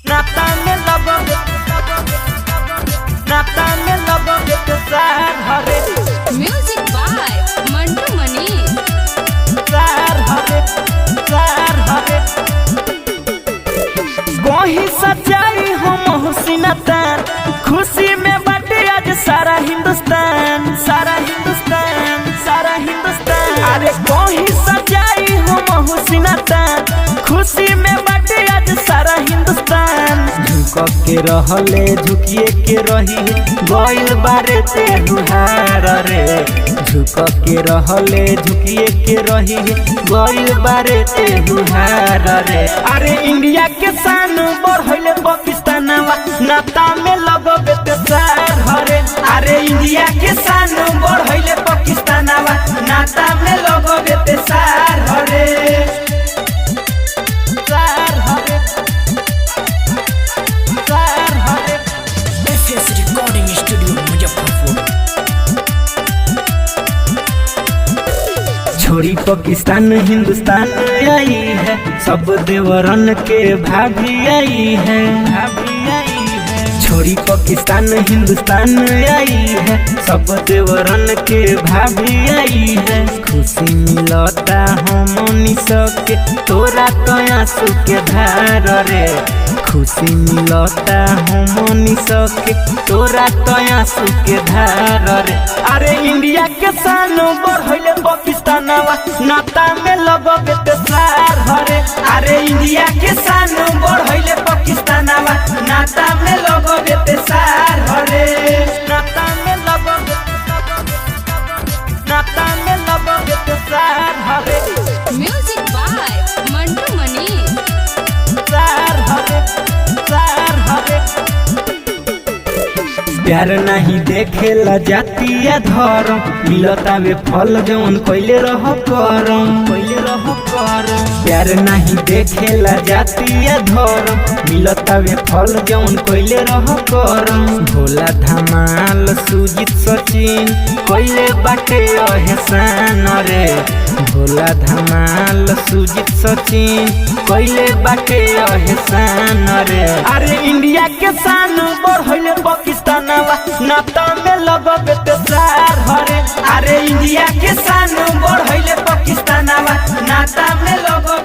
नाता में लगोगे नाता में लगोगे तो सार हरे म्यूजिक बाय मंटू मनी। सार हरे वही सच्चाई हो मोहसिनतान खुशी में बाटे आज सारा हिंदुस्तान सारा हिंदुस्तान सारा हिंदुस्तान। अरे वही सच्चाई हो मोहसिनतान खुशी में बाटे आज सारा हिंदुस्तान। झुक के रहले झुकिए के रही गइल बारे ते हुहार रे। झुक के रहले झुकिए के रही गइल बारे ते हुहार रे। अरे इंडिया के शान बढ़ले पाकिस्तानवा नाता में लगबे ते सार हरे। अरे इंडिया के शान बढ़ले पाकिस्तानवा नाता में लगबे ते सार हरे सार हरे सार हरे। FS recording studio Muzaffarpur. छोड़ी पाकिस्तान हिंदुस्तान आई है सब देवरन के भाभी आई है भाभी आई है। छोड़ी पाकिस्तान हिंदुस्तान आई है सब देवरन के भाभी आई है। खुशी मिलता हमनी सबके तोरा तो आंसू के धार रे। खुशी मिलता हमनी सबके तोरा तो आंसू के धार रे। अरे इंडिया के शान बढ़ले पाकिस्तानवा नाता में लगबे ते सार हरे। अरे इंडिया के शान बढ़ले पाकिस्तानवा नाता में लगबे ते सार हरे नाता में लगबे नाता में लगबे ते सार हरे म्यूजिक बाय मंटू मनी। सार हरे सार हरे। प्यार नहीं देखेला जाति या धर्म मिलता वे फल जौन कइले रह करम कइले रह करम। प्यार नहीं देखेला जाति या धर्म मिलता वे फल जौन कइले रह करम। भोला धमाल सुजीत सचिन कइले बाटे एहसान रे। भोला धमाल सुजीत सचिन कइले बाटे एहसान रे। अरे इंडिया के शान बढ़ले पाकिस्तानवा नाता में लगबे ते सार हरे। अरे इंडिया के शान बढ़ले पाकिस्तानवा नाता में लगबे